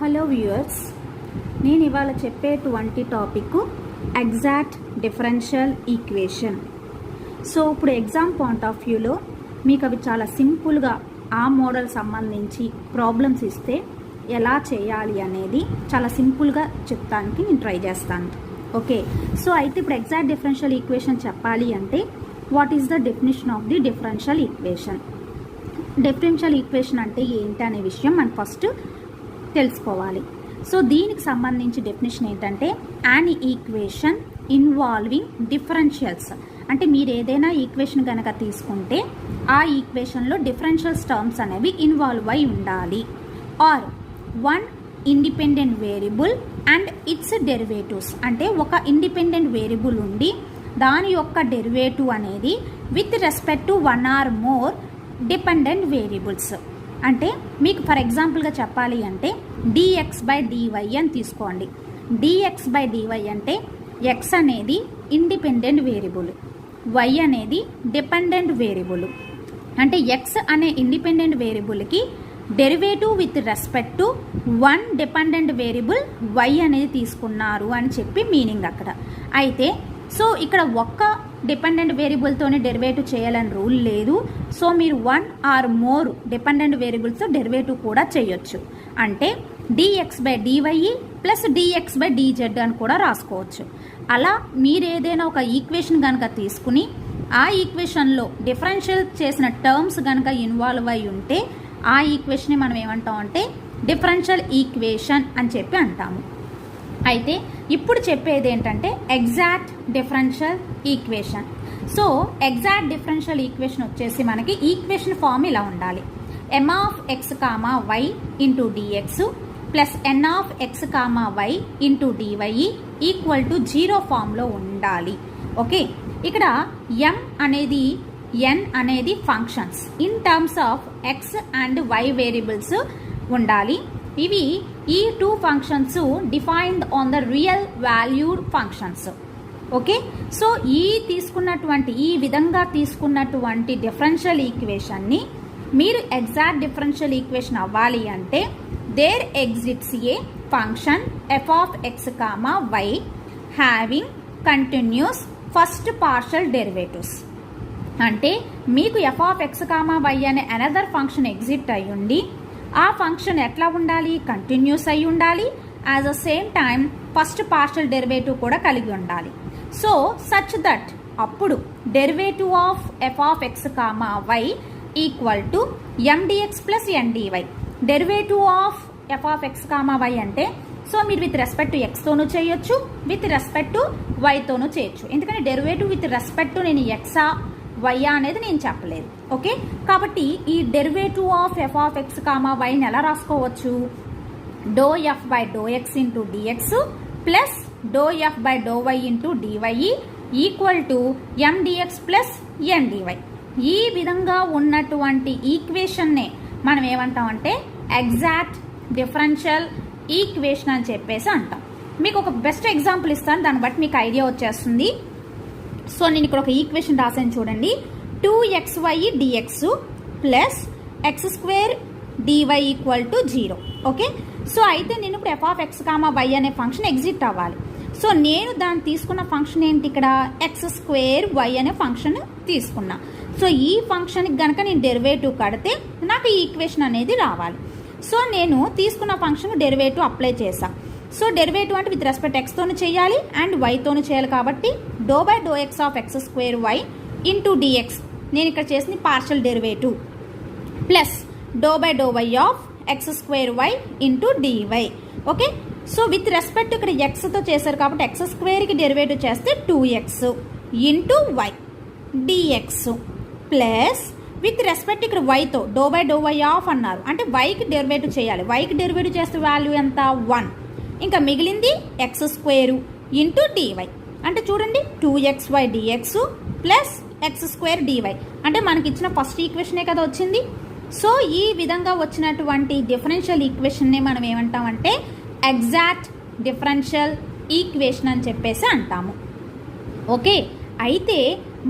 Hello viewers, నేను ఇవాళ చెప్పేటువంటి topic exact differential equation. So ఇప్పుడు ఎగ్జామ్ పాయింట్ ఆఫ్ వ్యూలో మీకు అవి చాలా సింపుల్గా ఆ మోడల్ సంబంధించి ప్రాబ్లమ్స్ ఇస్తే ఎలా చేయాలి అనేది చాలా సింపుల్గా చెప్తానికి నేను ట్రై చేస్తాను. ఓకే, సో అయితే ఇప్పుడు ఎగ్జాక్ట్ డిఫరెన్షియల్ ఈక్వేషన్ చెప్పాలి అంటే what is the definition of the differential equation. Differential equation అంటే ఏంటి అనే విషయం మనం ఫస్ట్ తెలుసుకోవాలి. సో దీనికి సంబంధించి డెఫినేషన్ ఏంటంటే యాన్ ఈక్వేషన్ ఇన్వాల్వింగ్ డిఫరెన్షియల్స్. అంటే మీరు ఏదైనా ఈక్వేషన్ కనుక తీసుకుంటే ఆ ఈక్వేషన్లో డిఫరెన్షియల్స్ టర్మ్స్ అనేవి ఇన్వాల్వ్ అయి ఉండాలి. Or one independent variable and its derivatives. అంటే ఒక ఇండిపెండెంట్ వేరియబుల్ ఉండి దాని యొక్క డెరివేటివ్ అనేది with respect to one or more dependent variables. అంటే మీకు ఫర్ ఎగ్జాంపుల్గా చెప్పాలి అంటే dx బై dy అని తీసుకోండి. dx బై dy అంటే x అనేది ఇండిపెండెంట్ వేరియబుల్, y అనేది డిపెండెంట్ వేరియబుల్. అంటే x అనే ఇండిపెండెంట్ వేరియబుల్కి derivative with respect to one dependent variable y అనేది తీసుకున్నారు అని చెప్పి మీనింగ్ అక్కడ. అయితే సో ఇక్కడ ఒక్క డిపెండెంట్ వేరియబుల్తోనే డెరివేటివ్ చేయాలని రూల్ లేదు. సో మీరు వన్ ఆర్ మోర్ డిపెండెంట్ వేరియబుల్స్తో డెరివేటివ్ కూడా చేయొచ్చు. అంటే dx by dy plus dx by dz అని కూడా రాసుకోవచ్చు. అలా మీరు ఏదైనా ఒక ఈక్వేషన్ కనుక తీసుకుని ఆ ఈక్వేషన్లో డిఫరెన్షియల్ చేసిన టర్మ్స్ కనుక ఇన్వాల్వ్ అయి ఉంటే ఆ ఈక్వేషన్ని మనం ఏమంటాం అంటే డిఫరెన్షియల్ ఈక్వేషన్ అని చెప్పి అంటాము. అయితే ఇప్పుడు చెప్పేది ఏంటంటే exact differential equation. So exact differential equation వచ్చేసి మనకి ఈక్వేషన్ ఫామ్ ఇలా ఉండాలి. m of X comma y into dx plus n of X comma y into DY equal to 0 ఫామ్లో ఉండాలి. ఓకే, ఇక్కడ m అనేది n అనేది functions in terms of x and y variables ఉండాలి. ఇవి ఈ two functions defined on the real valued functions. Okay, so ఈ విధంగా తీసుకున్నటువంటి డిఫరెన్షియల్ ఈక్వేషన్ని మీరు ఎగ్జాక్ట్ డిఫరెన్షియల్ ఈక్వేషన్ అవ్వాలి అంటే there exists a function f of X comma y having continuous first partial derivatives. అంటే మీకు f of X comma y అనే అనదర్ ఫంక్షన్ ఎగ్జిట్ అయి ఉండి ఆ ఫంక్షన్ ఎట్లా ఉండాలి, కంటిన్యూస్ అయి ఉండాలి. As the same time first partial derivative కూడా కలిగి ఉండాలి. సో సచ్ దట్ అప్పుడు derivative of F of X comma y equal to ఎండిఎక్స్ plus n dy. Derivative of F of X comma why అంటే సో మీరు విత్ రెస్పెక్ట్ టు ఎక్స్తోనూ చేయొచ్చు, with respect to వైతోనూ చేయొచ్చు. ఎందుకంటే derivative with respect to నేను ఎక్సా వైయా అనేది నేను చెప్పలేదు. ఓకే, కాబట్టి ఈ derivative of F of X comma వైని ఎలా రాసుకోవచ్చు, doh F by do X into dx plus doh F by do Y into DY equal to ఎండిఎక్స్ plus NDY. ఈ విధంగా ఉన్నటువంటి ఈక్వేషన్నే మనం ఏమంటామంటే ఎగ్జాక్ట్ డిఫరెన్షియల్ ఈక్వేషన్ అని చెప్పేసి అంటాం. మీకు ఒక బెస్ట్ ఎగ్జాంపుల్ ఇస్తాను, దాన్ని బట్టి మీకు ఐడియా వచ్చేస్తుంది. సో నేను ఇక్కడ ఒక ఈక్వేషన్ రాసాను చూడండి. 2xy dx plus x square dy equal to 0. Okay, so అయితే నేను ఇప్పుడు f of X comma y అనే ఫంక్షన్ ఎగ్జిట్ అవ్వాలి. సో నేను దాన్ని తీసుకున్న ఫంక్షన్ ఏంటి, ఇక్కడ ఎక్స్ స్క్వేర్ వై అనే ఫంక్షన్ తీసుకున్నా. సో ఈ ఫంక్షన్కి కనుక నేను డెరివేటివ్ కడితే నాకు ఈ ఈక్వేషన్ అనేది రావాలి. సో నేను తీసుకున్న ఫంక్షన్ డెరివేటివ్ అప్లై చేశాను. సో డెరివేటివ్ అంటే విత్ రెస్పెక్ట్ ఎక్స్తోను చేయాలి అండ్ వైతోను చేయాలి. కాబట్టి do by do X of x square y into dx నేను ఇక్కడ చేసిన partial derivative plus do by do why of x square y into dy. Okay, so with respect ఇక్కడ ఎక్స్తో చేశారు కాబట్టి ఎక్స్ స్క్వేర్కి డెరివేటివ్ చేస్తే 2x into y dx plus with respect ఇక్కడ వైతో do by do why of అన్నారు అంటే వైకి డెరివేటివ్ చేయాలి. వైకి డెరివేటివ్ చేస్తే వాల్యూ ఎంత 1. ఇంకా మిగిలింది ఎక్స్ స్క్వేరు ఇంటూ డివై. అంటే చూడండి 2xy dx plus x square dy అంటే మనకి ఇచ్చిన ఫస్ట్ ఈక్వేషనే కదా వచ్చింది. సో ఈ విధంగా వచ్చినటువంటి డిఫరెన్షియల్ ఈక్వేషన్ని మనం ఏమంటామంటే ఎగ్జాక్ట్ డిఫరెన్షియల్ ఈక్వేషన్ అని చెప్పేసి అంటాము. ఓకే, అయితే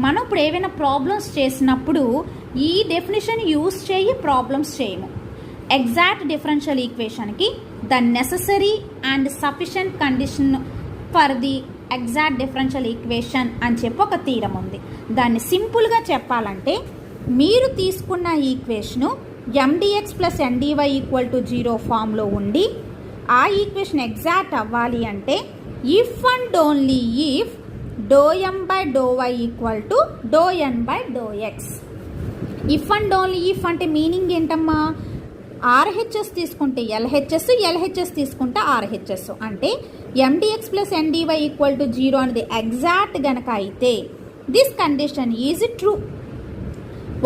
మనం ఇప్పుడు ఏవైనా ప్రాబ్లమ్స్ చేసినప్పుడు ఈ డెఫినేషన్ యూజ్ చేయి ప్రాబ్లమ్స్ చేయము. ఎగ్జాక్ట్ డిఫరెన్షియల్ ఈక్వేషన్కి the necessary and sufficient condition for the exact differential equation అని చెప్పి ఒక థీరం ఉంది. దాన్ని సింపుల్గా చెప్పాలంటే మీరు తీసుకున్న equation mdx plus ndy equal to 0 ఫామ్లో ఉండి ఆ ఈక్వేషన్ ఎగ్జాక్ట్ అవ్వాలి అంటే if and only if ∂m/∂y equal to ∂n/∂x. If and only if అంటే మీనింగ్ ఏంటమ్మా, RHS తీసుకుంటే LHS, LHS తీసుకుంటే RHS. అంటే mdx plus ndy equal to 0 అనేది ఎగ్జాక్ట్ గనక అయితే దిస్ కండిషన్ ఈజ్ ట్రూ.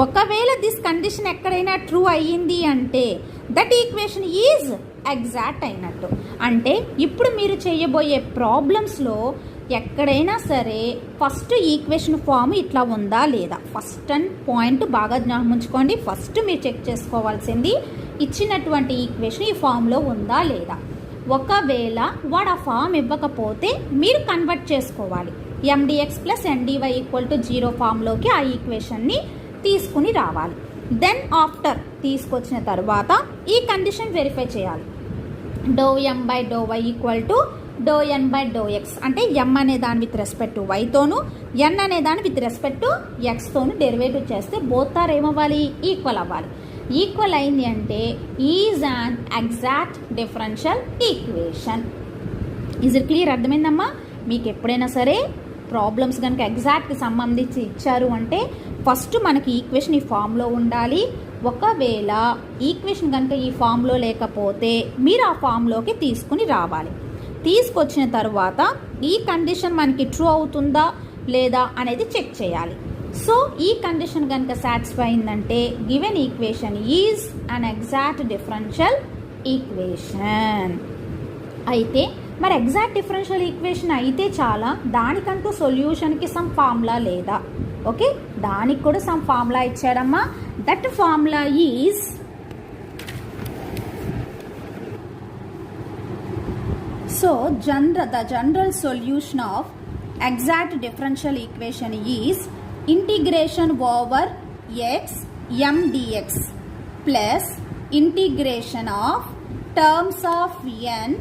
ఒకవేళ దిస్ కండిషన్ ఎక్కడైనా ట్రూ అయ్యింది అంటే దట్ ఈక్వేషన్ ఈజ్ ఎగ్జాక్ట్ అయినట్టు. అంటే ఇప్పుడు మీరు చేయబోయే ప్రాబ్లమ్స్లో ఎక్కడైనా సరే ఫస్ట్ ఈక్వేషన్ ఫామ్ ఇట్లా ఉందా లేదా, ఫస్ట్ అండ్ పాయింట్ బాగా జ్ఞాపకం ఉంచుకోండి. ఫస్ట్ మీరు చెక్ చేసుకోవాల్సింది ఇచ్చినటువంటి ఈక్వేషన్ ఈ ఫామ్లో ఉందా లేదా. ఒకవేళ వాడు ఆ ఫామ్ ఇవ్వకపోతే మీరు కన్వర్ట్ చేసుకోవాలి. mdx plus ndy equal to 0 ఫామ్లోకి ఆ ఈక్వేషన్ని తీసుకుని రావాలి. దెన్ ఆఫ్టర్ తీసుకొచ్చిన తర్వాత ఈ కండిషన్ వెరిఫై చేయాలి. ∂m/∂y equal to ∂n/∂x. అంటే m అనే దాని విత్ రెస్పెక్ట్ టు వైతోను, n అనే దాని విత్ రెస్పెక్ట్ టు ఎక్స్తోను డెరివేటివ్ చేస్తే బోత్ ఆర్ ఏమవ్వాలి, ఈక్వల్ అవ్వాలి. ఈక్వల్ అయింది అంటే is an exact differential equation. Is it clear? అర్థమైందమ్మా? మీకు ఎప్పుడైనా సరే ప్రాబ్లమ్స్ కనుక ఎగ్జాక్ట్కి సంబంధించి ఇచ్చారు అంటే ఫస్ట్ మనకి ఈక్వేషన్ ఈ ఫామ్లో ఉండాలి. ఒకవేళ ఈక్వేషన్ కనుక ఈ ఫామ్లో లేకపోతే మీరు ఆ ఫామ్లోకి తీసుకుని రావాలి. తీసుకొచ్చిన తర్వాత ఈ కండిషన్ మనకి ట్రూ అవుతుందా లేదా అనేది చెక్ చేయాలి. సో ఈ కండిషన్ కనుక సాటిస్ఫై అయిందంటే given equation is an exact differential equation. అయితే మరి ఎగ్జాక్ట్ డిఫరెన్షియల్ ఈక్వేషన్ అయితే చాలా, దానికంటూ సొల్యూషన్కి సమ్ ఫార్ములా లేదా? ఓకే, దానికి కూడా సమ్ ఫార్ములా ఇచ్చాడమ్మా. That formula is so the general solution of exact differential equation is integration over x m dx plus integration of terms of n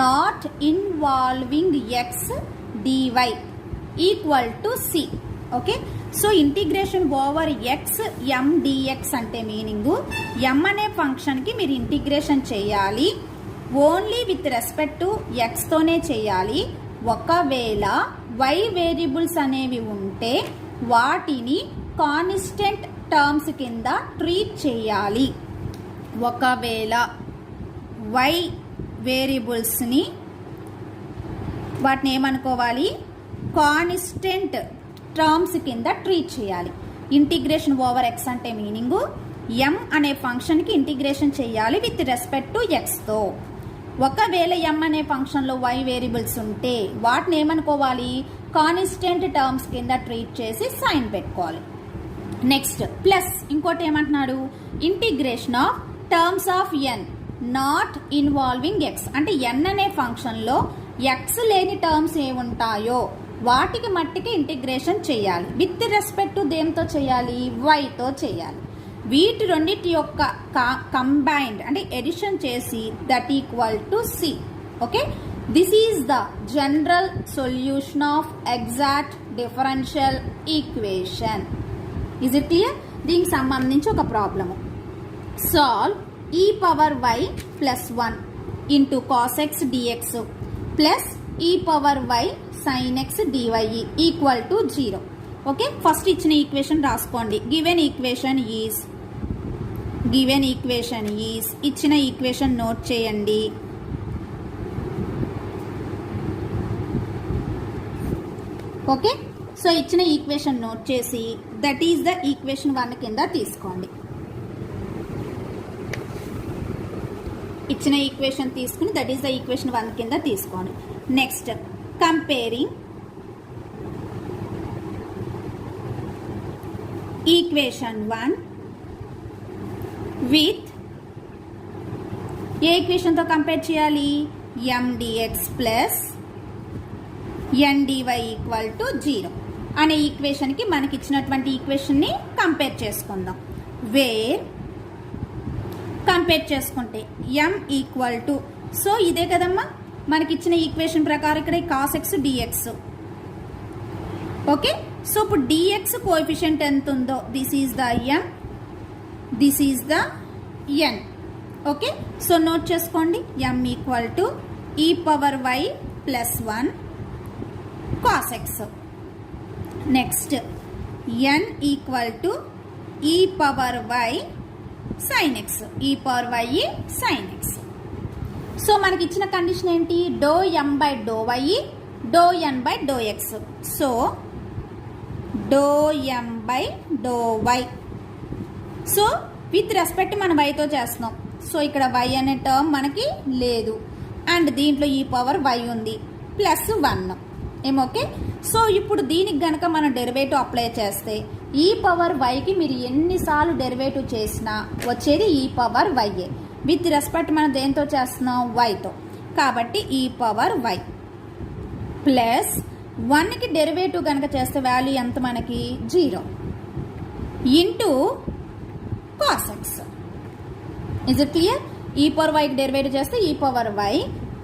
not involving x dy equal to c. Okay, so integration over X m dx అంటే meaning m అనే ఫంక్షన్కి మీరు integration చేయాలి, only with respect to ఎక్స్తోనే చేయాలి. ఒకవేళ why variables అనేవి ఉంటే వాటిని కాన్స్టెంట్ టర్మ్స్ కింద ట్రీట్ చేయాలి. ఒకవేళ వై వేరియబుల్స్ని వాటిని ఏమనుకోవాలి, కాన్స్టెంట్ టర్మ్స్ కింద ట్రీట్ చేయాలి. ఇంటిగ్రేషన్ ఓవర్ ఎక్స్ అంటే మీనింగు ఎం అనే ఫంక్షన్కి ఇంటిగ్రేషన్ చేయాలి విత్ రెస్పెక్ట్ టు ఎక్స్తో. ఒకవేళ ఎం అనే ఫంక్షన్లో వై వేరియబుల్స్ ఉంటే వాటిని ఏమనుకోవాలి, కాన్స్టెంట్ టర్మ్స్ కింద ట్రీట్ చేసి సైన్ పెట్టుకోవాలి. నెక్స్ట్ ప్లస్ ఇంకోటి ఏమంటున్నాడు, integration of terms of n not involving x. అంటే ఎన్ అనే ఫంక్షన్లో ఎక్స్ లేని టర్మ్స్ ఏముంటాయో వాటికి మట్టికి ఇంటిగ్రేషన్ చేయాలి. విత్ రెస్పెక్ట్ టు దేంతో చేయాలి, వైతో చేయాలి. వీటి రెండింటి యొక్క కంబైన్డ్ అంటే ఎడిషన్ చేసి that equal to c. Okay, this is the general solution of exact differential equation. Is it clear? దీనికి సంబంధించి ఒక problem, solve e power y plus 1 into cos X dx plus e power y sin x dy equal to 0. Okay, first ఇచ్చిన equation రాసుకోండి. Given equation is ఇచ్చిన equation note చేయండి. Okay, so ఇచ్చిన equation note చేసి that is the equation 1 కింద తీసుకోండి. ఇచ్చిన equation తీసుకుని దట్ ఈస్ ద ఈక్వేషన్ 1 కింద తీసుకోండి. Next comparing equation 1 with a ఈక్వేషన్తో కంపేర్ చేయాలి, mdx plus ndy equal to 0 అనే ఈక్వేషన్కి మనకి ఇచ్చినటువంటి ఈక్వేషన్ని కంపేర్ చేసుకుందాం. వేర్ కంపేర్ చేసుకుంటే m ఈక్వల్ టు సో ఇదే కదమ్మా మనకి ఇచ్చిన ఈక్వేషన్ ప్రకారం ఇక్కడ cos X DX. Okay, so ఇప్పుడు డిఎక్స్ కోఎఫిషియంట్ ఎంత ఉందో this is the M, this is the N. Okay, so note చేసుకోండి. M equal to e power Y plus 1 cos x. Next n equal to e power y sine x, e power y sine X. So మనకి ఇచ్చిన condition ఏంటి? Do M by do why do N by do X. So do M by do y. So with respect మనం వైతో చేస్తున్నాం. So ఇక్కడ why అనే term మనకి లేదు అండ్ దీంట్లో ఈ పవర్ వై ఉంది ప్లస్ 1 ఏమోకే. సో ఇప్పుడు దీనికి గనక మనం డెరివేటివ్ అప్లై చేస్తే ఈ పవర్ వైకి మీరు ఎన్నిసార్లు డెరివేటివ్ చేసినా వచ్చేది ఈ పవర్ వైయే. విత్ రెస్పెక్ట్ మనం దేంతో చేస్తున్నాం? వైతో. కాబట్టి ఈ పవర్ వై ప్లస్ 1కి డెరివేటివ్ కనుక చేస్తే వాల్యూ ఎంత మనకి? 0 into cos X. Is it clear? ఈ పవర్ వైకి డెరివేటివ్ చేస్తే ఈ పవర్ వై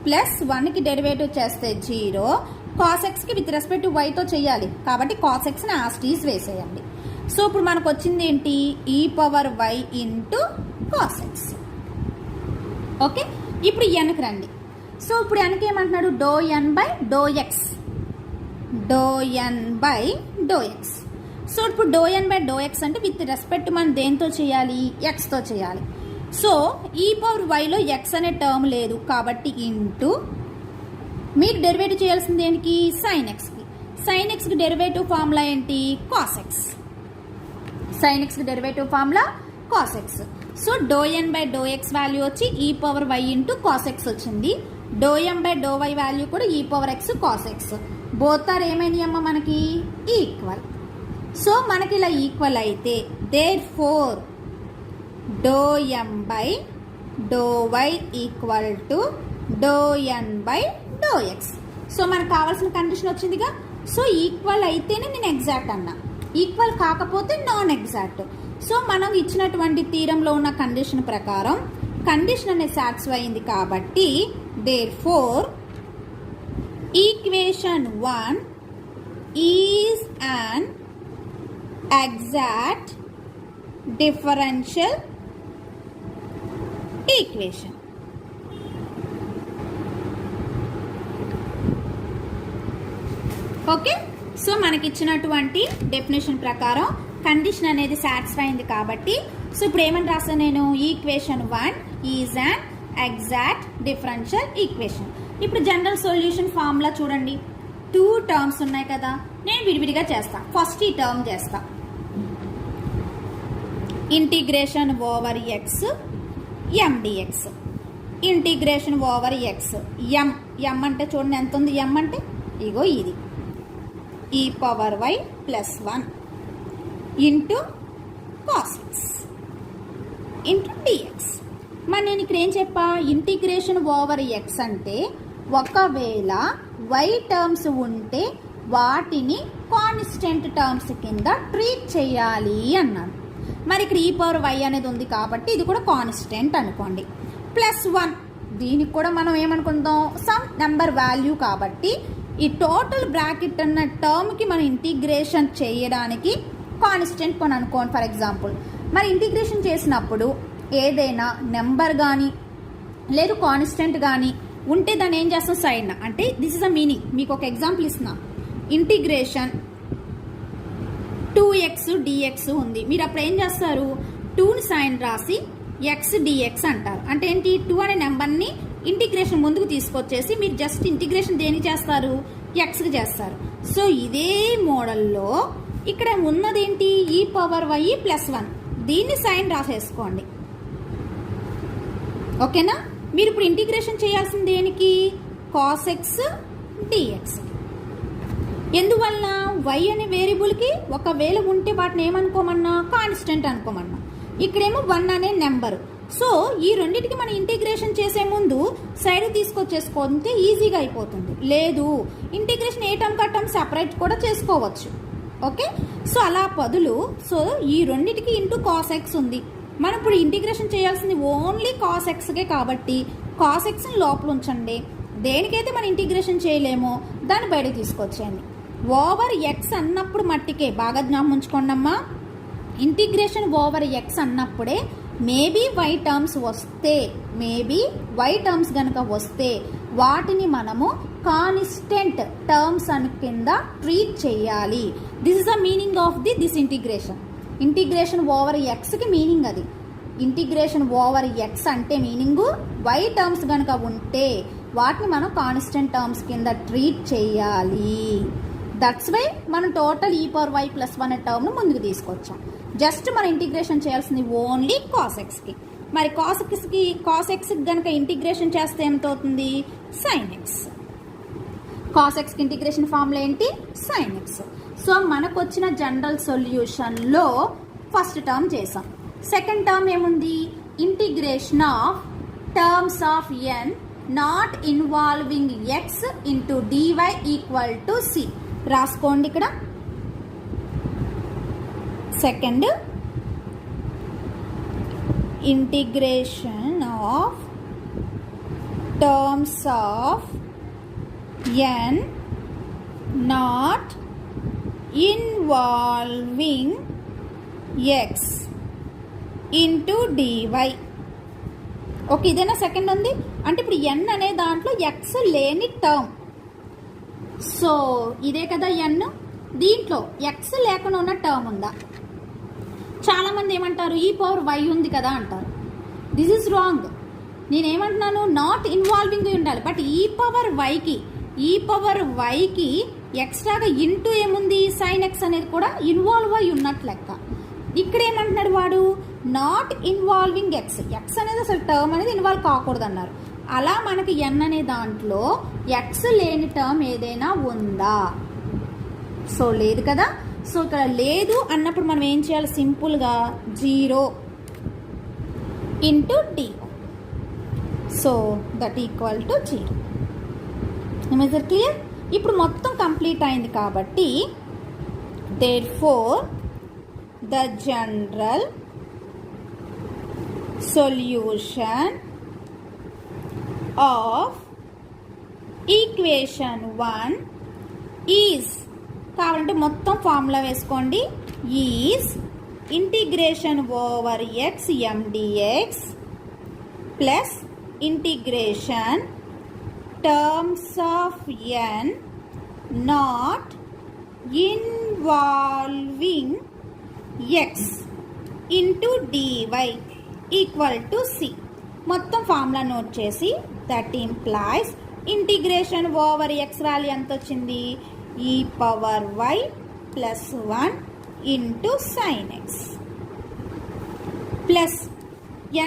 ప్లస్ 1కి డెరివేటివ్ చేస్తే 0, కాస్ ఎక్స్కి విత్ రెస్పెక్ట్ వైతో చేయాలి కాబట్టి కాస్ ఎక్స్ని యాస్టీస్ వేసేయండి. సో ఇప్పుడు మనకు వచ్చింది ఏంటి? E power Y into cos X. Okay, ఇప్పుడు ఎన్కి రండి. సో ఇప్పుడు ఎన్కి ఏమంటున్నాడు? Doh N by do X, doh N by do X. So ఇప్పుడు doh N by do X అంటే విత్ రెస్పెక్ట్ మనం దేంతో చేయాలి? ఎక్స్తో చేయాలి. సో ఈ పవర్ వైలో ఎక్స్ అనే టర్మ్ లేదు కాబట్టి ఇంటూ మీరు డెరివేటివ్ చేయాల్సింది దేనికి? సైన్ ఎక్స్కి. సైన్ ఎక్స్కి డెరివేటివ్ ఫార్ములా ఏంటి? Cos X. సైన్ ఎక్స్కి derivative formula cos X. So doh N by do X value వచ్చి e power Y into cos X వచ్చింది. Doh M by do why value కూడా e power X cos X. Both are ఏమైంది అమ్మ మనకి? Equal. So మనకి ఇలా equal అయితే therefore do M by do why equal to do N by do X. So మనకు కావాల్సిన condition వచ్చిందిగా. సో ఈక్వల్ అయితేనే నేను ఎగ్జాక్ట్ అన్నా, ఈక్వల్ కాకపోతే నాన్ ఎగ్జాక్ట్. సో మనం ఇచ్చినటువంటి థీరంలో ఉన్న కండిషన్ ప్రకారం కండిషన్ అనేది సాటిస్ఫై అయింది కాబట్టి therefore equation 1 is an exact differential equation. Okay, so మనకి ఇచ్చినటువంటి డెఫినేషన్ ప్రకారం కండిషన్ అనేది సాటిస్ఫై అయింది కాబట్టి సో ఇప్పుడు ఏమని రాస్తాను నేను? Equation 1 is an exact differential equation. ఇప్పుడు జనరల్ సొల్యూషన్ ఫార్ములా చూడండి, 2 టర్మ్స్ ఉన్నాయి కదా, నేను విడివిడిగా చేస్తా. ఫస్ట్ ఈ టర్మ్ చేస్తా, integration over X MDX. Integration over X M, M అంటే చూడండి ఎంత ఉంది? ఎం అంటే ఇగో ఇది e power Y plus 1 into cos X into dx. మరి నేను ఇక్కడ ఏం చెప్పా? ఇంటిగ్రేషన్ ఓవర్ ఎక్స్ అంటే ఒకవేళ వై టర్మ్స్ ఉంటే వాటిని కాన్స్టెంట్ టర్మ్స్ కింద ట్రీట్ చేయాలి అన్నాను. మరి ఇక్కడ ఈ పవర్ వై అనేది ఉంది కాబట్టి ఇది కూడా కాన్స్టెంట్ అనుకోండి. ప్లస్ 1 దీనికి కూడా మనం ఏమనుకుందాం? సమ్ నెంబర్ వాల్యూ కాబట్టి ఈ టోటల్ బ్రాకెట్ అన్న టర్మ్కి మనం ఇంటిగ్రేషన్ చేయడానికి కాన్స్టెంట్ కొని అనుకోండి ఫర్ ఎగ్జాంపుల్. మరి ఇంటిగ్రేషన్ చేసినప్పుడు ఏదైనా నెంబర్ కానీ లేదు కాన్స్టెంట్ కానీ ఉంటే దాన్ని ఏం చేస్తాం? సైడ్ అంటే దిస్ ఇస్ అ మీనింగ్. మీకు ఒక ఎగ్జాంపుల్ ఇస్తున్నా. ఇంటిగ్రేషన్ 2x dx ఉంది. మీరు అప్పుడు ఏం చేస్తారు? 2ని సైన్ రాసి x dx అంటారు. అంటే ఏంటి? 2 అనే నెంబర్ని ఇంటిగ్రేషన్ ముందుకు తీసుకొచ్చేసి మీరు జస్ట్ ఇంటిగ్రేషన్ దేనికి చేస్తారు? ఎక్స్కి చేస్తారు. సో ఇదే మోడల్లో ఇక్కడ ఉన్నదేంటి? ఈ పవర్ వై ప్లస్ 1 దీన్ని సైన్ రాసేసుకోండి. ఓకేనా? మీరు ఇప్పుడు ఇంటిగ్రేషన్ చేయాల్సింది దేనికి? Cos X dx. ఎందువల్ల? వై అనే వేరియబుల్కి ఒకవేళ ఉంటే వాటిని ఏమనుకోమన్నా? కాన్స్టెంట్ అనుకోమన్నా. ఇక్కడేమో 1 అనే నెంబరు. సో ఈ రెండింటికి మనం ఇంటిగ్రేషన్ చేసే ముందు సైడ్ తీసుకొచ్చేసుకుంటే ఈజీగా అయిపోతుంది. లేదు ఇంటిగ్రేషన్ ఏ టర్మ్ కా టర్మ్ సెపరేట్ కూడా చేసుకోవచ్చు. ఓకే, సో అలా బదులు సో ఈ రెండింటికి ఇంటూ కాస్ ఎక్స్ ఉంది. మనం ఇప్పుడు ఇంటిగ్రేషన్ చేయాల్సింది ఓన్లీ కాస్ ఎక్స్కే కాబట్టి కాస్ ఎక్స్ని లోపల ఉంచండి. దేనికైతే మనం ఇంటిగ్రేషన్ చేయలేమో దాన్ని బయటకు తీసుకొచ్చేయండి. ఓవర్ ఎక్స్ అన్నప్పుడు మట్టికే బాగా జ్ఞాపకం ఉంచుకోండి అమ్మా, ఇంటిగ్రేషన్ ఓవర్ ఎక్స్ అన్నప్పుడే మేబీ వై టర్మ్స్ కనుక వస్తే వాటిని మనము కాన్స్టెంట్ టర్మ్స్ అని కింద ట్రీట్ చేయాలి. This is the meaning of this integration over ఎక్స్కి మీనింగ్ అది. ఇంటిగ్రేషన్ ఓవర్ ఎక్స్ అంటే మీనింగు వై టర్మ్స్ కనుక ఉంటే వాటిని మనం కాన్స్టెంట్ టర్మ్స్ కింద ట్రీట్ చేయాలి. దట్స్ వై మనం టోటల్ e⁻y+1 అనే టర్మ్ను ముందుకు తీసుకొచ్చాం. జస్ట్ మనం ఇంటిగ్రేషన్ చేయాల్సింది ఓన్లీ కాస్ ఎక్స్కి. మరి కాస్ ఎక్స్కి కనుక ఇంటిగ్రేషన్ చేస్తే ఎంత అవుతుంది? Sine X. కాస్ ఎక్స్కి ఇంటిగ్రేషన్ ఫార్ములా ఏంటి? Sine X. సో మనకు వచ్చిన జనరల్ సొల్యూషన్లో ఫస్ట్ టర్మ్ చేసాం. సెకండ్ టర్మ్ ఏముంది? Integration of terms of n not involving x into dy equal to c. రాసుకోండి ఇక్కడ. Second, integration of terms of n not involving x into dy. Okay, ఇదేనా second ఉంది అంటే ఇప్పుడు n అనే దాంట్లో x లేని టర్మ్. సో ఇదే కదా n. దీంట్లో x లేకుండా ఉన్న టర్మ్ ఉందా? చాలామంది ఏమంటారు e⁻y ఉంది కదా అంటారు. This is wrong. నేనేమంటున్నాను నాట్ ఇన్వాల్వింగ్ ఉండాలి. బట్ e⁻yకి ఎక్స్ట్రాగా ఇంటూ ఏముంది? సైన్ ఎక్స్ అనేది కూడా ఇన్వాల్వ్ అయి ఉన్నట్లు లెక్క. ఇక్కడ ఏమంటున్నాడు వాడు? నాట్ ఇన్వాల్వింగ్ ఎక్స్ అనేది అసలు టర్మ్ అనేది ఇన్వాల్వ్ కాకూడదు అన్నారు. అలా మనకి n అనే దాంట్లో x లేని టర్మ్ ఏదైనా ఉందా? సో లేదు కదా. సో ఇక్కడ లేదు అన్నప్పుడు మనం ఏం చేయాలి? సింపుల్గా 0 into dy. So that equal to 0. Is it clear? ఇప్పుడు మొత్తం కంప్లీట్ అయింది కాబట్టి therefore the general solution of equation 1 is, కావాలంటే మొత్తం ఫార్ములా వేసుకోండి, is integration over X mdx plus integration terms of n not involving x into dy equal to c. మొత్తం formula note చేసి that implies integration over X value ఎంత వచ్చింది? e⁻y+1 into sine X plus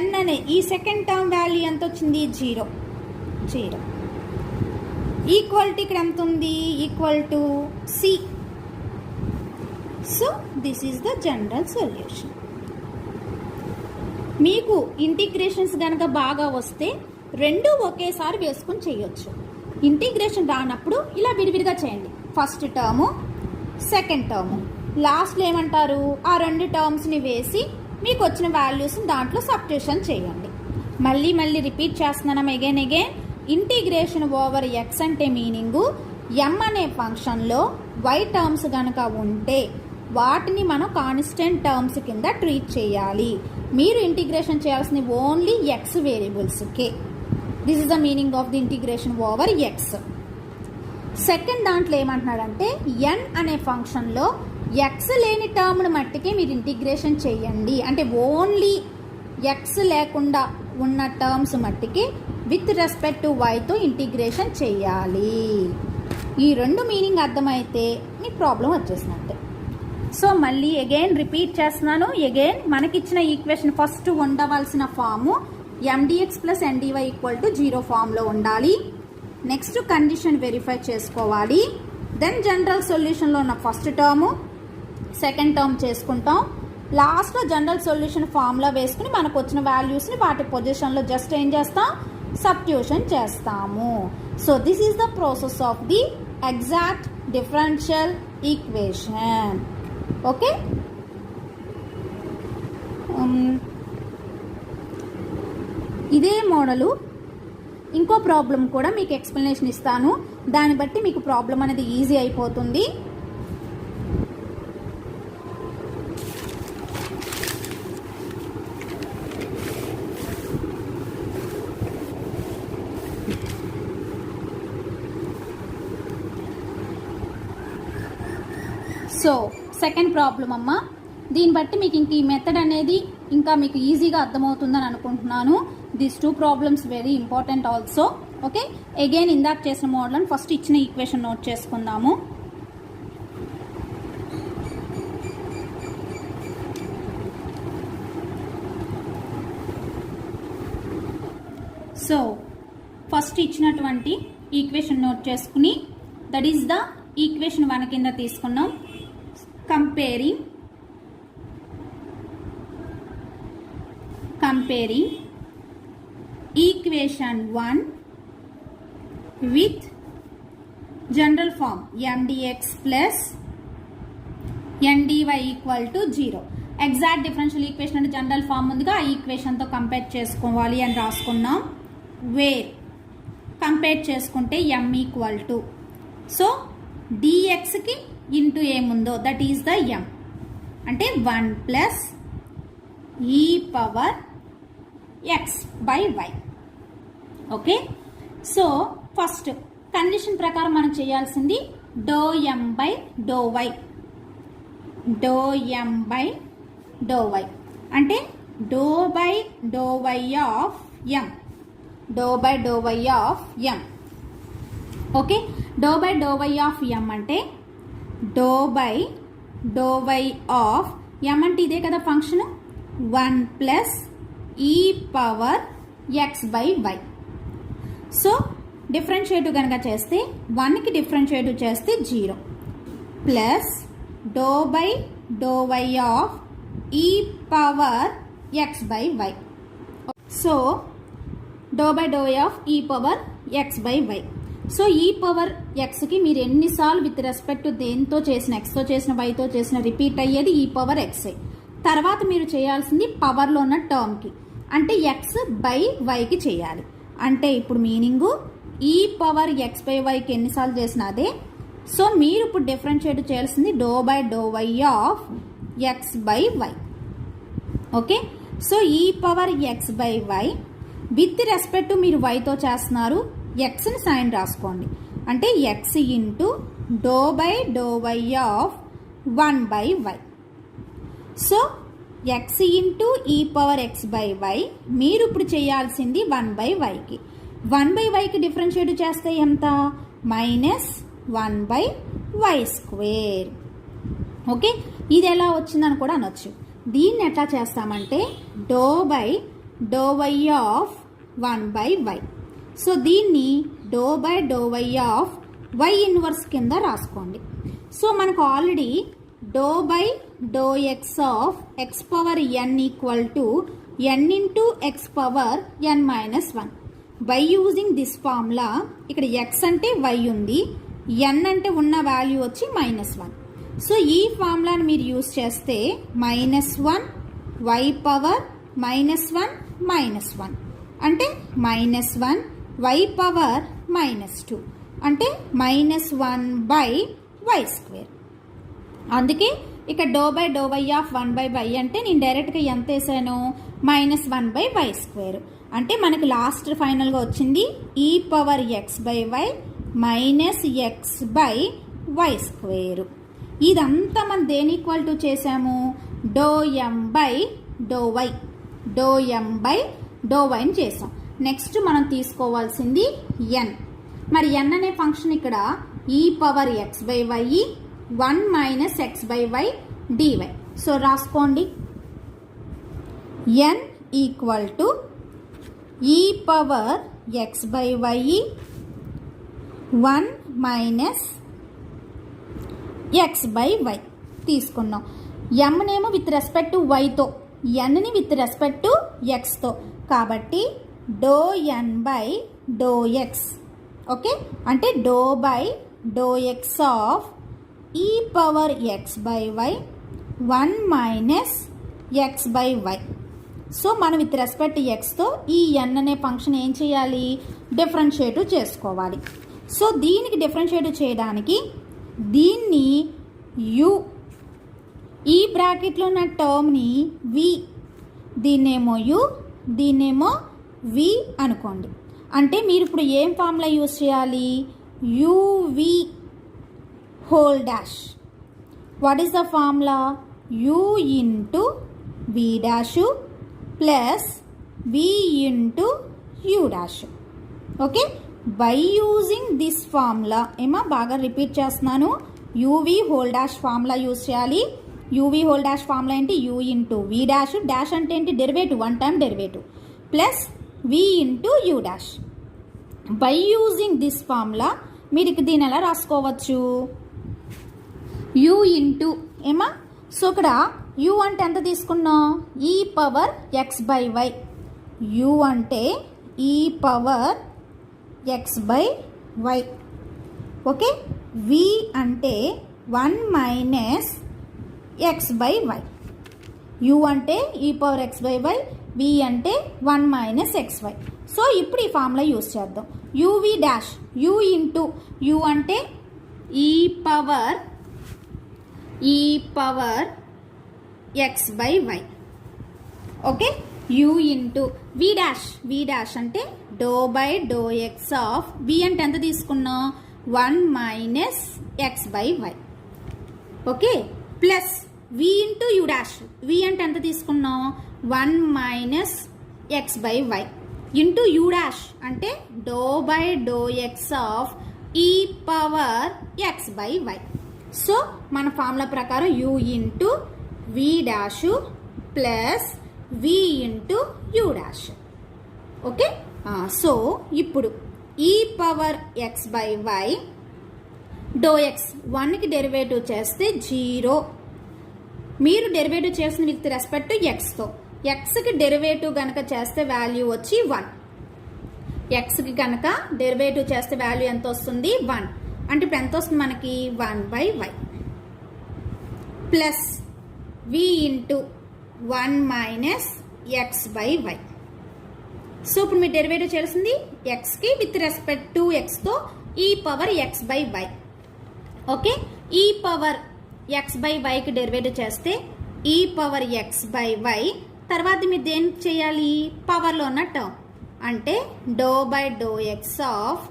n అనే ఈ second term value ఎంత వచ్చింది? 0 equal to ఇక్కడ ఎంత ఉంది? Equal to c. So this is the general solution. మీకు ఇంటిగ్రేషన్స్ కనుక బాగా వస్తే రెండు ఒకేసారి వేసుకుని చేయొచ్చు. ఇంటిగ్రేషన్ రానప్పుడు ఇలా విడివిడిగా చేయండి. ఫస్ట్ టర్ము, సెకండ్ టర్ము, లాస్ట్లో ఏమంటారు? ఆ రెండు టర్మ్స్ని వేసి మీకు వచ్చిన వాల్యూస్ని దాంట్లో సబ్స్టిట్యూషన్ చేయండి. మళ్ళీ రిపీట్ చేస్తున్నాను అగైన్. ఇంటిగ్రేషన్ ఓవర్ ఎక్స్ అంటే మీనింగు m అనే ఫంక్షన్లో y టర్మ్స్ కనుక ఉంటే వాటిని మనం కాన్స్టెంట్ టర్మ్స్ కింద ట్రీట్ చేయాలి. మీరు ఇంటిగ్రేషన్ చేయాల్సింది ఓన్లీ x వేరియబుల్స్కే. This is the meaning of the integration over X. Second దాంట్లో ఏమంటున్నాడంటే n అనే ఫంక్షన్లో x లేని టర్మ్ను మట్టికి మీరు ఇంటిగ్రేషన్ చేయండి. అంటే ఓన్లీ x లేకుండా ఉన్న టర్మ్స్ మట్టికి విత్ రెస్పెక్ట్ టు వైతో ఇంటిగ్రేషన్ చేయాలి. ఈ రెండు మీనింగ్ అర్థమైతే మీ ప్రాబ్లం వచ్చేసినట్టే. సో మళ్ళీ అగైన్ రిపీట్ చేస్తున్నాను. మనకిచ్చిన ఈక్వేషన్ ఫస్ట్ ఉండవలసిన form mdx plus ndy equal to 0 ఫామ్లో ఉండాలి. నెక్స్ట్ కండిషన్ వెరిఫై చేసుకోవాలి. దెన్ జనరల్ సొల్యూషన్లో ఉన్న ఫస్ట్ టర్ము, సెకండ్ టర్మ్ చేసుకుంటాం. లాస్ట్లో జనరల్ సొల్యూషన్ ఫార్ములా వేసుకుని మనకు వచ్చిన వాల్యూస్ని వాటి పొజిషన్లో జస్ట్ ఏం చేస్తాం? సబ్స్టిట్యూషన్ చేస్తాము. So this is the process of the exact differential equation. Okay, ఇదే మోడలు ఇంకో ప్రాబ్లం కూడా మీకు ఎక్స్ప్లెనేషన్ ఇస్తాను. దాన్ని బట్టి మీకు ప్రాబ్లం అనేది ఈజీ అయిపోతుంది. సో సెకండ్ ప్రాబ్లం అమ్మ. దీన్ని బట్టి మీకు ఇంక ఈ మెథడ్ అనేది ఇంకా మీకు ఈజీగా అర్థమవుతుందని అనుకుంటున్నాను. These 2 problems very important also. Okay, again ఇందాక చేసిన మోడల్ ఫస్ట్ ఇచ్చిన ఈక్వేషన్ నోట్ చేసుకుందాము. సో ఫస్ట్ ఇచ్చినటువంటి ఈక్వేషన్ నోట్ చేసుకుని దట్ ఈస్ ద ఈక్వేషన్ 1 కింద తీసుకున్నాం. comparing equation 1 with general form mdx plus ndy equal to 0. Exact differential equation అంటే general form ముందుగా ఆ ఈక్వేషన్తో కంపేర్ చేసుకోవాలి అని రాసుకున్నాం. వేర్ కంపేర్ చేసుకుంటే m ఈక్వల్ టు, సో dxకి ఇంటూ ఏముందో దట్ ఈస్ ద m, అంటే 1 plus e power x by y. Okay, so first condition ప్రకారం మనం చేయాల్సింది doh m by do y. Doh m by do y అంటే doh by do y of m. Doh by do y of m. Okay, do by do y of m అంటే doh by do y of m అంటే ఇదే కదా function 1 plus e power x by y. So differentiate కనుక చేస్తే 1కి differentiate చేస్తే 0 plus do by do y of e power x by y. So doh by do y of e power x by y. So e power ఎక్స్కి మీరు ఎన్నిసార్లు with respect దేంతో చేసిన ఎక్స్తో చేసిన వైతో చేసిన రిపీట్ అయ్యేది ఈ పవర్ ఎక్సే. తర్వాత మీరు చేయాల్సింది పవర్లో ఉన్న టర్మ్కి అంటే ఎక్స్ బై వైకి చేయాలి. అంటే ఇప్పుడు మీనింగు ఈ పవర్ ఎక్స్ బై వైకి ఎన్నిసార్లు చేసినా అదే. సో మీరు ఇప్పుడు డిఫరెన్షియేట్ చేయాల్సింది doh by do why of X by why. Okay, so e power X by Y with respect మీరు వైతో చేస్తున్నారు, ఎక్స్ని సైన్ రాసుకోండి. అంటే X into doh by do why of 1 by why. So X into e power X by Y మీరు ఇప్పుడు చేయాల్సింది 1 by వైకి. 1 బై వైకి డిఫరెన్షియేట్ చేస్తే ఎంత? Minus 1 by why square. Okay, ఇది ఎలా వచ్చిందని కూడా అనొచ్చు. దీన్ని ఎట్లా చేస్తామంటే doh by do why of 1 by why. So దీన్ని doh by do why of Y inverse కింద రాసుకోండి. సో మనకు already doh by do X of X power N equal to N into X power N minus 1. By using this formula ఇక్కడ X అంటే Y ఉంది, N అంటే ఉన్న value వచ్చి -1. So ఈ ఫార్ములాని మీరు యూజ్ చేస్తే -1 వై పవర్ -1 -1 అంటే -1 వై పవర్ -2 అంటే -1 బై వై స్క్వేర్. అందుకే ఇక్కడ do by do why of 1 by y అంటే నేను డైరెక్ట్గా ఎంత వేసాను? -1 బై వై స్క్వేర్. అంటే మనకి లాస్ట్ ఫైనల్గా వచ్చింది e power X by why minus X by why square. ఇదంతా మనం దేని ఈక్వల్ టు చేసాము? Doh M by do why. Doh M by doh వైని చేసాం. నెక్స్ట్ మనం తీసుకోవాల్సింది ఎన్. మరి ఎన్ అనే ఫంక్షన్ ఇక్కడ e power X by Y 1 minus X by Y DY. So రాసుకోండి N equal to e power X by Y 1 minus X by Y తీసుకున్నాం. ఎమ్నేమో విత్ రెస్పెక్ట్ టు వైతో, ఎన్ని విత్ రెస్పెక్ట్ టు ఎక్స్తో. కాబట్టి doh N by do X. Okay, అంటే doh by do X of e power X by Y 1 minus X by why. So మనం with respect ఎక్స్తో e ఎన్ అనే ఫంక్షన్ ఏం చేయాలి, డిఫరెన్షియేట్ చేసుకోవాలి. సో దీనికి డిఫరెన్షియేట్ చేయడానికి దీన్ని యు, ఈ బ్రాకెట్లో ఉన్న టర్మ్ని వి, దీన్నేమో యు, దీన్నేమో వి అనుకోండి. అంటే మీరు ఇప్పుడు ఏం ఫార్ములా యూజ్ చేయాలి, u v whole dash. What is the formula, u into we dash plus we into you dash. Okay, by using this formula, ఏమో బాగా రిపీట్ చేస్తున్నాను, u v whole dash formula use చేయాలి. యువి హోల్ డాష్ ఫార్ములా ఏంటి, u into వి dash, dash అంటే ఏంటి derivative, one time derivative, plus we into you dash. By using this formula మీరు దీన్ని ఎలా రాసుకోవచ్చు, యు ఇంటూ ఏమా, సో ఇక్కడ యు అంటే ఎంత తీసుకున్నాం, e power X by Y, U అంటే e power X by why. Okay, V అంటే 1 minus X by Y, U అంటే e power X by Y, V అంటే 1 మైనస్ ఎక్స్ వై. సో ఇప్పుడు ఈ ఫార్ములా యూజ్ చేద్దాం, UV dash, U into U అంటే e power X by why. Okay, U into we dash, V dash అంటే doh by do X of, వి అంటే ఎంత తీసుకున్నాం 1 minus X by why. Okay, plus we into you dash, V అంటే ఎంత తీసుకున్నాం 1 minus X by Y, into you dash అంటే doh by do X of e power X by why. So మన formula ప్రకారం U into we dash plus we into you dash. Okay, so ఇప్పుడు e power X by Y, doh X 1కి derivative చేస్తే 0, మీరు derivative చేసిన with respect ఎక్స్తో, ఎక్స్కి derivative కనుక చేస్తే value వచ్చి 1, ఎక్స్కి కనుక డెరివేటివ్ చేస్తే వాల్యూ ఎంత వస్తుంది 1, అంటే ఇప్పుడు ఎంత వస్తుంది మనకి 1 by why, plus we into 1 minus X by why. So ఇప్పుడు మీరు డెరివేటివ్ చేయాల్సింది ఎక్స్కి విత్ రెస్పెక్ట్ టు ఎక్స్తో e power X by why. Okay, e power X by వైకి డెరివేటివ్ చేస్తే e power X by why, తర్వాత మీరు దేనికి చేయాలి, పవర్లో ఉన్న టర్మ్ అంటే doh by do X of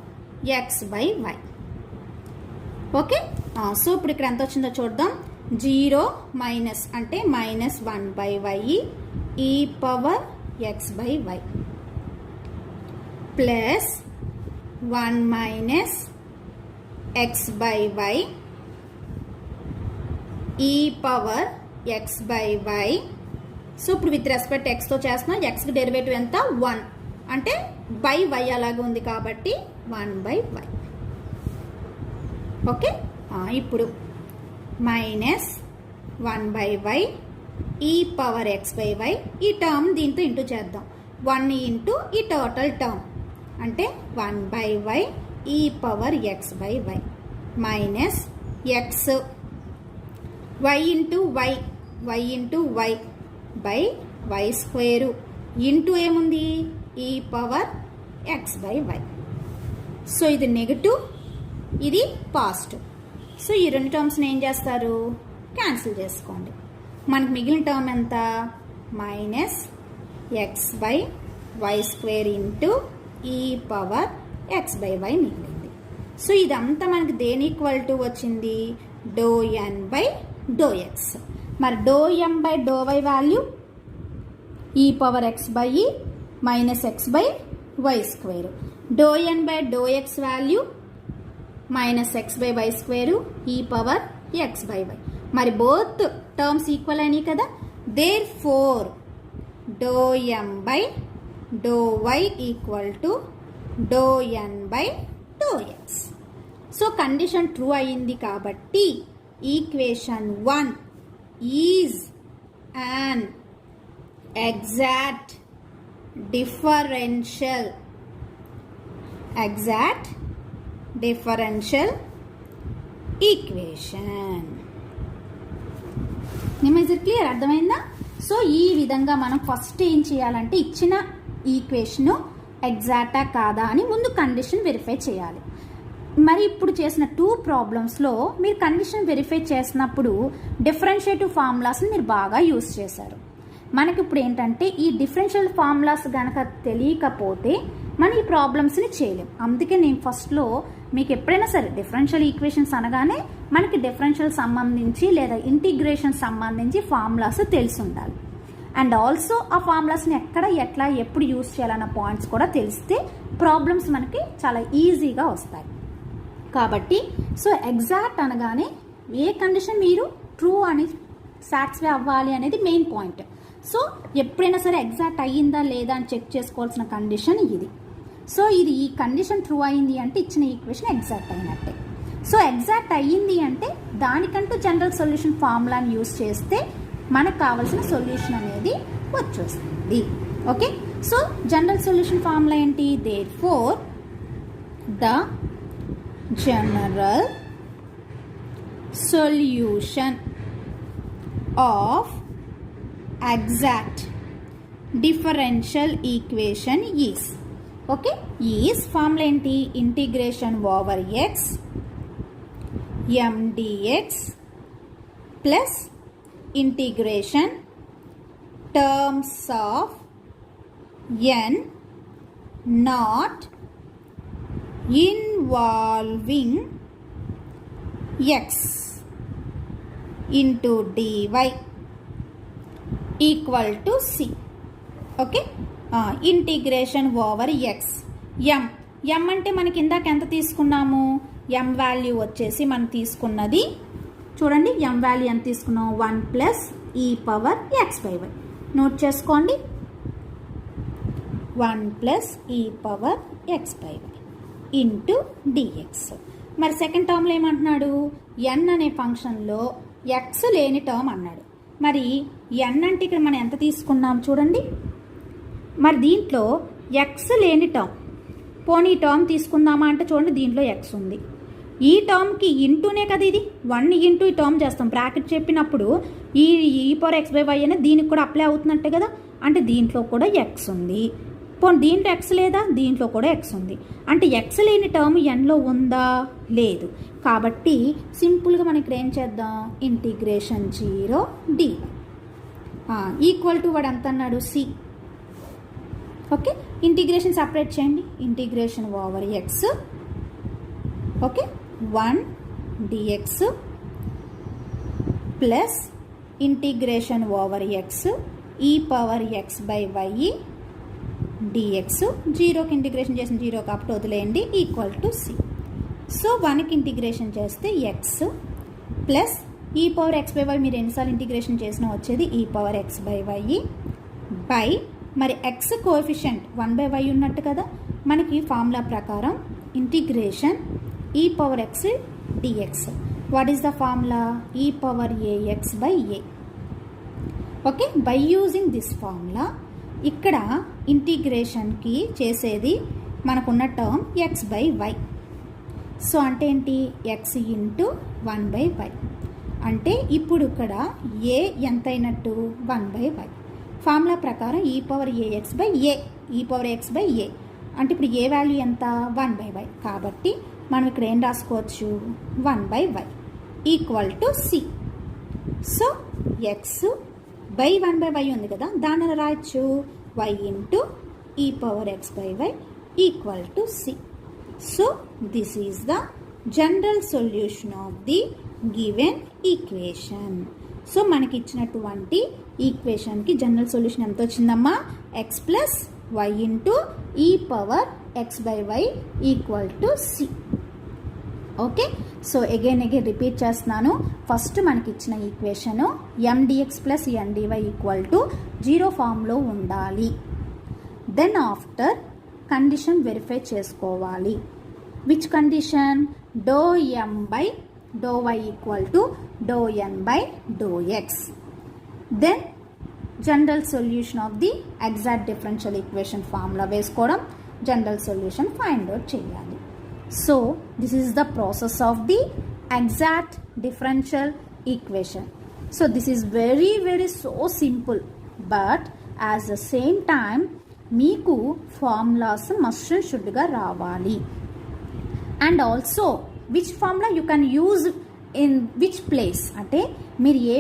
X by why. Okay, so ఇప్పుడు ఇక్కడ ఎంత వచ్చిందో చూద్దాం, 0 మైనస్ అంటే minus 1 by why e power X by why, plus 1 minus X by why e power X by why. So ఇప్పుడు with respect ఎక్స్తో చేస్తున్నాం, ఎక్స్కి డెరివేటివ్ ఎంత 1, అంటే బై వై అలాగే ఉంది కాబట్టి 1 బై వై. ఓకే, ఇప్పుడు minus 1 by why e power X by why, ఈ టర్మ్ దీంతో ఇంటూ చేద్దాం, 1 ఇంటూ ఈ టోటల్ టర్మ్ అంటే 1 by why e power X by why, minus X y into y, y into y by y square into ఏముంది e power X by why. So ఇది negative, ఇది positive. So ఈ రెండు టర్మ్స్ని ఏం చేస్తారు, cancel చేసుకోండి. మనకు మిగిలిన టర్మ్ ఎంత, minus X by why square into e power X by y మిగిలింది. సో ఇదంతా మనకి దేని ఈక్వల్ టు వచ్చింది, doe N by do x. మరి doe M by do why value e power X by minus X by why square, doe N by do X value minus X by y square e power X by y. మరి both terms equal అయినాయి కదా, therefore do M by do why equal to do N by do X. So condition true అయింది కాబట్టి equation 1 is an exact differential equation. Is it clear? అర్థమైందా? So ఈ విధంగా మనం first ఏం చేయాలంటే ఇచ్చిన ఈక్వేషను ఎగ్జాక్టా కాదా అని ముందు కండిషన్ వెరిఫై చేయాలి. మరి ఇప్పుడు చేసిన 2 ప్రాబ్లమ్స్లో మీరు కండిషన్ వెరిఫై చేసినప్పుడు డిఫరెన్షియేటివ్ ఫార్ములాస్ని మీరు బాగా యూస్ చేశారు. మనకి ఇప్పుడు ఏంటంటే ఈ డిఫరెన్షియల్ ఫార్ములాస్ కనుక తెలియకపోతే మనం ఈ ప్రాబ్లమ్స్ని చేయలేం. అందుకే నేను ఫస్ట్లో మీకు ఎప్పుడైనా సరే డిఫరెన్షియల్ ఈక్వేషన్స్ అనగానే మనకి డిఫరెన్షియల్ సంబంధించి లేదా ఇంటిగ్రేషన్ సంబంధించి ఫార్ములాస్ తెలిసి ఉండాలి. అండ్ ఆల్సో ఆ ఫార్ములాస్ని ఎక్కడ ఎట్లా ఎప్పుడు యూస్ చేయాలన్న పాయింట్స్ కూడా తెలిస్తే ప్రాబ్లమ్స్ మనకి చాలా ఈజీగా వస్తాయి. కాబట్టి సో ఎగ్జాక్ట్ అనగానే ఏ కండిషన్ మీరు ట్రూ అని సాటిస్ఫై అవ్వాలి అనేది మెయిన్ పాయింట్. సో ఎప్పుడైనా సరే ఎగ్జాక్ట్ అయ్యిందా లేదా అని చెక్ చేసుకోవాల్సిన కండిషన్ ఇది. సో ఇది ఈ కండిషన్ ట్రూ అయింది అంటే ఇచ్చిన ఈక్వేషన్ ఎగ్జాక్ట్ అయినట్టే. సో ఎగ్జాక్ట్ అయ్యింది అంటే దానికంటూ జనరల్ సొల్యూషన్ ఫార్ములాని యూస్ చేస్తే మనకు కావాల్సిన సొల్యూషన్ అనేది వచ్చేస్తుంది. Okay, so general solution formula ఏంటి? Therefore the general solution of exact differential equation is, okay, is formula enti integration over x m dx plus integration terms of n not involving x into dy equal to c. Okay, integration over X m అంటే మనకి ఇందాక ఎంత తీసుకున్నాము? m value వచ్చేసి మనం తీసుకున్నది చూడండి, m value ఎంత తీసుకున్నాం? 1 plus e power x/y. Note చేసుకోండి, 1 plus e power x/y into dx. మరి సెకండ్ టర్మ్లో ఏమంటున్నాడు? ఎన్ అనే ఫంక్షన్లో ఎక్స్ లేని టర్మ్ అన్నాడు. మరి ఎన్ అంటే ఇక్కడ మనం ఎంత తీసుకున్నాం చూడండి. మరి దీంట్లో ఎక్స్ లేని టర్మ్, పోనీ ఈ టర్మ్ తీసుకుందామా అంటే చూడండి దీంట్లో ఎక్స్ ఉంది. ఈ టర్మ్కి ఇంటూనే కదా ఇది, 1 ఇంటూ ఈ టర్మ్ చేస్తాం. బ్రాకెట్ చెప్పినప్పుడు ఈ పవర్ x/y అనేది దీనికి కూడా అప్లై అవుతున్నట్టే కదా, అంటే దీంట్లో కూడా ఎక్స్ ఉంది. పోనీ దీంట్లో ఎక్స్ లేదా? దీంట్లో కూడా ఎక్స్ ఉంది. అంటే ఎక్స్ లేని టర్మ్ ఎన్లో ఉందా? లేదు. కాబట్టి సింపుల్గా మనం ఇక్కడ ఏం చేద్దాం? ఇంటిగ్రేషన్ 0 dy ఈక్వల్ టు వాడు ఎంత అన్నాడు? సి. ఓకే, ఇంటిగ్రేషన్ సపరేట్ చేయండి. Integration over X, okay, 1 dx plus integration over X e power x/y dx. 0కి ఇంటిగ్రేషన్ చేసిన 0 కాబట్టి వదిలేయండి, ఈక్వల్ టు సి. సో 1కి ఇంటిగ్రేషన్ చేస్తే X plus e power x/y మీరు ఎన్నిసార్లు ఇంటిగ్రేషన్ చేసినా వచ్చేది ఈ పవర్ x/y బై మరి ఎక్స్ కోఎఫిషియంట్ 1/y ఉన్నట్టు కదా, మనకి ఫార్ములా ప్రకారం ఇంటిగ్రేషన్ ఈ power x dx. What is the formula? ఈ power ax/a. Okay, by using this formula ఇక్కడ ఇంటిగ్రేషన్కి చేసేది మనకున్న టర్మ్ x/y. సో అంటే ఏంటి? x into 1/y. అంటే ఇప్పుడు ఇక్కడ a ఎంత అయినట్టు? 1/y. ఫార్ములా ప్రకారం ఈ పవర్ ax/a, ఈ పవర్ x/a అంటే ఇప్పుడు ఏ వాల్యూ ఎంత? 1/y. కాబట్టి మనం ఇక్కడ ఏం రాసుకోవచ్చు? 1/y equal to c. So x by 1/y ఉంది కదా, దాన్ని రాయొచ్చు y into e power x/y equal to c. So this is the general solution of the given equation. సో మనకి ఇచ్చినటువంటి ఈక్వేషన్కి జనరల్ సొల్యూషన్ ఎంత వచ్చిందమ్మా? x plus y into e power x/y equal to c. Okay, so again repeat చేస్తున్నాను. First మనకి ఇచ్చిన equation mdx plus ndy equal to 0 ఫామ్లో ఉండాలి. దెన్ ఆఫ్టర్ కండిషన్ వెరిఫై చేసుకోవాలి. Which condition? Do m by do y equal to do n by do x. Then general solution of the exact differential equation formula వేసుకోవడం, general solution find out చేయాలి. So this is the process of the exact differential equation. So this is very so simple. But as the same time మీకు formulas must and షుడ్గా రావాలి. And also which formula you can use in which place, అంటే మీరు ఏ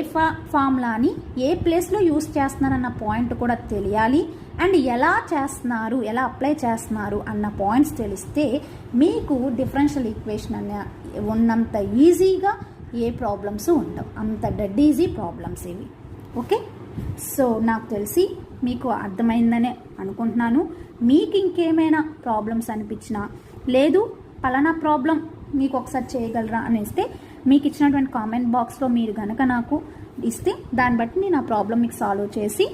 ఫార్ములాని ఏ ప్లేస్లో use చేస్తున్నారన్న point కూడా తెలియాలి. And ఎలా చేస్తున్నారు, ఎలా అప్లై చేస్తున్నారు అన్న పాయింట్స్ తెలిస్తే మీకు డిఫరెన్షియల్ ఈక్వేషన్ అనే ఉన్నంత ఈజీగా ఏ ప్రాబ్లమ్స్ ఉండవు. అంత డెడ్ ఈజీ ప్రాబ్లమ్స్ ఇవి. ఓకే, సో నాకు తెలిసి మీకు అర్థమైందనే అనుకుంటున్నాను. మీకు ఇంకేమైనా ప్రాబ్లమ్స్ అనిపించినా, లేదు పలానా ప్రాబ్లం మీకు ఒకసారి చేయగలరా అనేస్తే మీకు ఇచ్చినటువంటి కామెంట్ బాక్స్లో మీరు కనుక నాకు ఇస్తే దాన్ని బట్టి నేను ఆ ప్రాబ్లం మీకు సాల్వ్ చేసి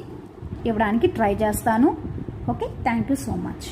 ఇవ్వడానికి ట్రై చేస్తాను. Okay, thank you so much.